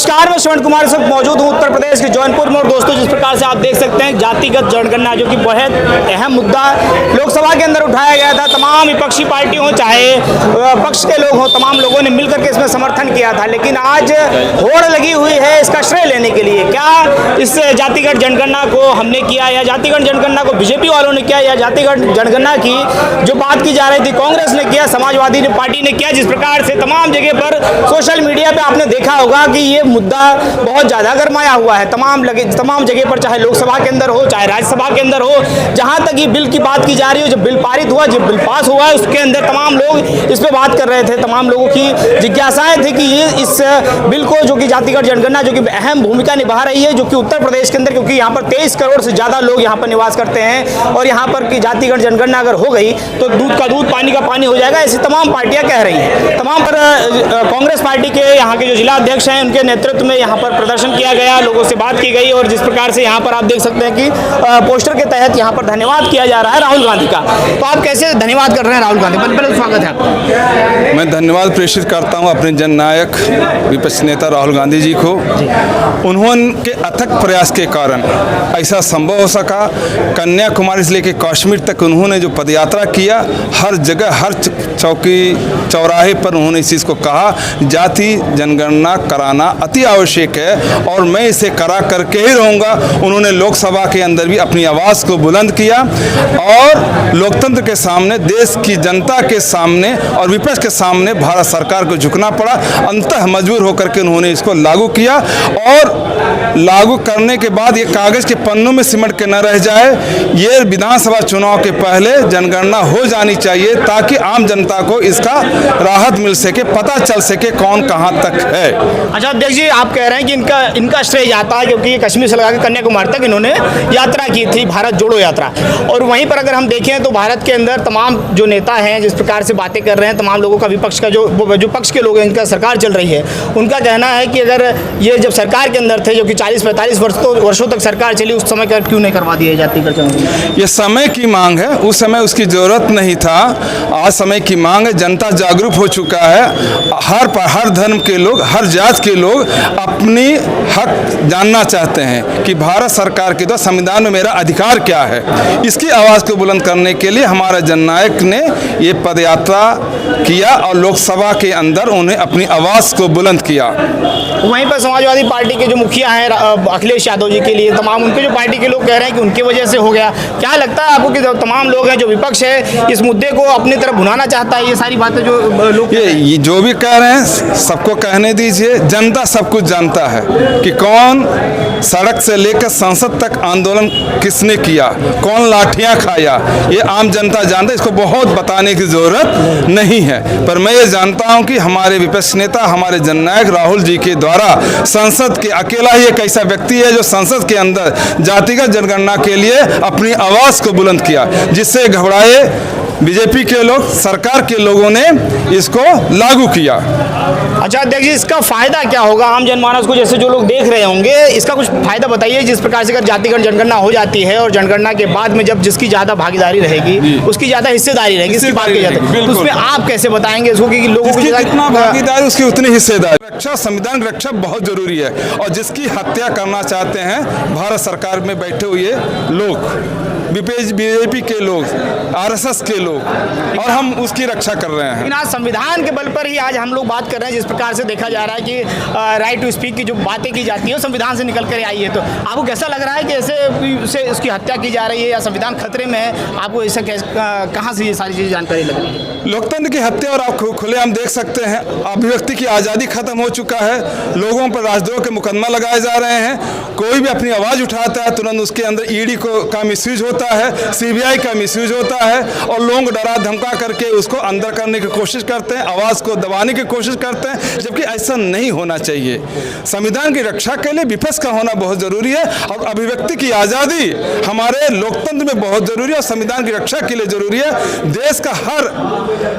नमस्कार, मैं श्रवण कुमार इस वक्त मौजूद हूँ उत्तर प्रदेश के जौनपुर में। और दोस्तों, जिस प्रकार से आप देख सकते हैं जातिगत जनगणना जो कि बहुत अहम मुद्दा लोकसभा के अंदर उठाया गया था। तमाम विपक्षी पार्टी हो चाहे पक्ष के लोग हों, तमाम लोगों ने मिलकर के इसमें समर्थन किया था। लेकिन आज होड़ लगी हुई है इसका श्रेय लेने के लिए। क्या इस जातिगत जनगणना को हमने किया या जातिगत जनगणना को बीजेपी वालों ने किया या जातिगत जनगणना की जो बात की जा रही थी कांग्रेस ने किया, समाजवादी पार्टी ने किया। जिस प्रकार से तमाम जगह पर सोशल मीडिया पे आपने देखा होगा कि ये मुद्दा बहुत ज़्यादा गरमाया हुआ है। तमाम जगह पर, चाहे लोकसभा के अंदर हो चाहे राज्यसभा के अंदर हो, जहाँ तक ये बिल की बात की जा रही हो, जब बिल पारित हुआ, जब बिल पास हुआ है, उसके अंदर तमाम लोग इस पर बात कर रहे थे। तमाम लोगों की जिज्ञासाएं थी कि ये इस बिल को, जो कि जातिगत जनगणना जो कि अहम भूमिका निभा रही है, जो कि उत्तर प्रदेश के अंदर, क्योंकि यहाँ पर 23 करोड़ से ज़्यादा लोग यहाँ पर निवास करते हैं और यहाँ पर की जातिगत जनगणना अगर हो गई तो दूध का दूध पानी का पानी हो जाएगा, ऐसी तमाम पार्टियां कह रही हैं। तमाम पर कांग्रेस पार्टी के यहाँ के जो जिला अध्यक्ष हैं, उनके नेतृत्व में यहाँ पर प्रदर्शन किया गया, लोगों से बात की गई। और जिस प्रकार से यहाँ पर आप देख सकते हैं कि पोस्टर के तहत यहाँ पर धन्यवाद किया जा रहा है राहुल गांधी का। तो आप कैसे धन्यवाद कर रहे हैं राहुल गांधी? पहले स्वागत है आपका। मैं धन्यवाद प्रेषित करता हूँ अपने जननायक विपक्षी नेता राहुल गांधी जी को। उन्होंने अथक प्रयास के कारण ऐसा संभव हो सका। कन्याकुमारी से लेकर कश्मीर तक उन्होंने जो पदयात्रा किया, हर जगह हर चौकी चौराहे पर उन्होंने इस चीज़ को कहा, जाति जनगणना कराना अति आवश्यक है और मैं इसे करा करके ही रहूँगा। उन्होंने लोकसभा के अंदर भी अपनी आवाज़ को बुलंद किया और लोकतंत्र के सामने, देश की जनता के सामने और विपक्ष के सामने भारत सरकार को झुकना पड़ा। अंततः मजबूर होकर के उन्होंने इसको लागू किया और लागू करने के बाद ये कागज़ के पन्नों में सिमट के न रह जाए। ये विधानसभा चुनाव के पहले जनगणना हो जानी चाहिए ताकि आम जनता को इसका राहत मिल सके, पता चल सके कौन कहाँ तक है। अच्छा अध्यक्ष जी, आप कह रहे हैं कि इनका श्रेय जाता है क्योंकि कश्मीर से लगा कन्याकुमारी तक इन्होंने यात्रा की थी, भारत जोड़ो यात्रा। और वहीं पर अगर हम देखें तो भारत के अंदर तमाम जो नेता हैं जिस प्रकार से बातें कर रहे हैं, तमाम लोगों का विपक्ष का जो पक्ष के लोग हैं, इनका सरकार चल रही है, उनका कहना है कि अगर ये जब सरकार के अंदर थे, जो कि 40-45 वर्षों तक सरकार चली, उस समय क्यों नहीं करवा दिया जातिगत जनगणना? ये समय की मांग है, उस समय उसकी जरूरत नहीं था। आज समय की मांग है, जनता जागरूक हो चुका है। हर धर्म के लोग, हर जात के लोग अपनी हक जानना चाहते हैं कि भारत सरकार के द्वारा संविधान में मेरा अधिकार क्या है। इसकी आवाज़ को बुलंद करने के लिए हमारे जननायक ने ये पदयात्रा किया और लोकसभा के अंदर उन्हें अपनी आवाज़ को बुलंद किया। वहीं पर समाजवादी पार्टी के जो मुखिया हैं अखिलेश यादव जी के लिए तमाम उनके जो पार्टी के लोग कह रहे हैं कि उनकी वजह से हो गया। क्या लगता है आपको कि तमाम लोग हैं, जो विपक्ष है, इस मुद्दे को अपनी तरफ भुनाना चाहता है? ये सारी बातें जो लोग ये जो भी कह रहे हैं सबको कहने दीजिए। जनता सब कुछ जानता है कि कौन सड़क से लेकर संसद तक आंदोलन किसने किया, कौन लाठियां खाया, ये आम जनता जानता है। इसको बहुत बताने की जरूरत नहीं है। पर मैं ये जानता हूं कि हमारे विपक्ष नेता, हमारे जननायक राहुल जी के द्वारा संसद के अकेला ही एक ऐसा व्यक्ति है जो संसद के अंदर जातिगत जनगणना के लिए अपनी आवाज़ को बुलंद किया, जिससे घबराए बीजेपी के लोग, सरकार के लोगों ने इसको लागू किया। अच्छा अध्यक्ष जी, इसका फायदा क्या होगा आम जनमानस को? जैसे जो लोग देख रहे होंगे, इसका कुछ फायदा बताइए। जिस प्रकार से अगर जातिगत जनगणना हो जाती है और जनगणना के बाद में जब जिसकी ज़्यादा भागीदारी रहेगी, उसकी ज़्यादा हिस्सेदारी रहेगी, इसकी बात की जाती है, तो उसमें आप कैसे बताएंगे इसको कि लोगों को जितना भागीदारी उसकी उतनी हिस्सेदारी। रक्षा, संविधान की रक्षा बहुत जरूरी है और जिसकी हत्या करना चाहते हैं भारत सरकार में बैठे हुए लोग, बीजेपी के लोग, आरएसएस के लोग, और हम उसकी रक्षा कर रहे हैं। लेकिन आज संविधान के बल पर ही आज हम लोग बात कर रहे हैं। जिस प्रकार से देखा जा रहा है कि राइट टू स्पीक की जो बातें की जाती है संविधान से निकल कर आई है, तो आपको कैसा लग रहा है कि ऐसे उसकी हत्या की जा रही है या संविधान खतरे में है? आपको ऐसा कहाँ से ये सारी चीज़ जानकारी लग रही है? लोकतंत्र की हत्या और आप खुले हम देख सकते हैं, अभिव्यक्ति की आज़ादी खत्म हो चुका है। लोगों पर राजद्रोह के मुकदमा लगाए जा रहे हैं। कोई भी अपनी आवाज़ उठाता है तुरंत उसके अंदर ईडी का मिसयूज होता है, सीबीआई का मिसयूज होता है और लोग डरा धमका करके उसको अंदर करने की कोशिश करते हैं, आवाज़ को दबाने की कोशिश करते हैं, जबकि ऐसा नहीं होना चाहिए। संविधान की रक्षा के लिए विपक्ष का होना बहुत ज़रूरी है और अभिव्यक्ति की आज़ादी हमारे लोकतंत्र में बहुत ज़रूरी है और संविधान की रक्षा के लिए ज़रूरी है। देश का हर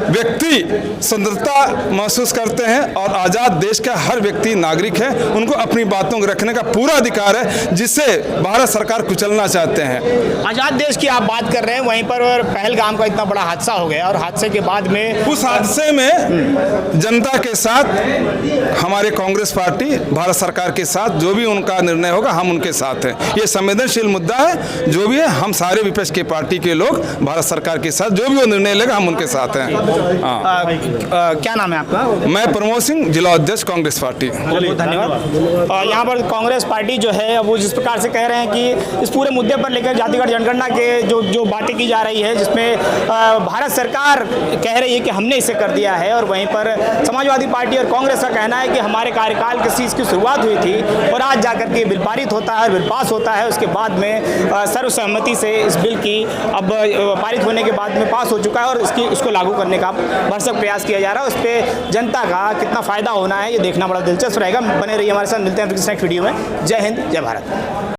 व्यक्ति स्वतंत्रता महसूस करते हैं और आज़ाद देश का हर व्यक्ति नागरिक है, उनको अपनी बातों को रखने का पूरा अधिकार है, जिससे भारत सरकार कुचलना चाहते हैं। आज बांग्लादेश की आप बात कर रहे हैं, वहीं पर पहलगाम का इतना बड़ा हादसा हो गया और हादसे के बाद में उस हादसे में जनता के साथ हमारे कांग्रेस पार्टी भारत सरकार के साथ जो भी उनका निर्णय होगा हम उनके साथ हैं। ये संवेदनशील मुद्दा है, जो भी है हम सारे विपक्ष के पार्टी के लोग भारत सरकार के साथ जो भी वो निर्णय लेगा हम उनके साथ हैं। क्या नाम है आपका? मैं प्रमोद सिंह, जिला अध्यक्ष कांग्रेस पार्टी। बहुत बहुत धन्यवाद। और यहाँ पर कांग्रेस पार्टी जो है वो जिस प्रकार से कह रहे हैं कि इस पूरे मुद्दे पर लेकर जातिगत जनगणना के जो बातें की जा रही है, जिसमें भारत सरकार कह रही है कि हमने इसे कर दिया है, और वहीं पर समाजवादी पार्टी और कांग्रेस का कहना है कि हमारे कार्यकाल की इसकी शुरुआत हुई थी और आज जाकर के बिल पारित होता है, बिल पास होता है, उसके बाद में सर्वसहमति से इस बिल की अब पारित होने के बाद में पास हो चुका है और उसको लागू करने का भरसक प्रयास किया जा रहा है। उस पर जनता का कितना फायदा होना है ये देखना बड़ा दिलचस्प रहेगा। बने रहिए हमारे साथ, मिलते हैं नेक्स्ट वीडियो में। जय हिंद, जय भारत।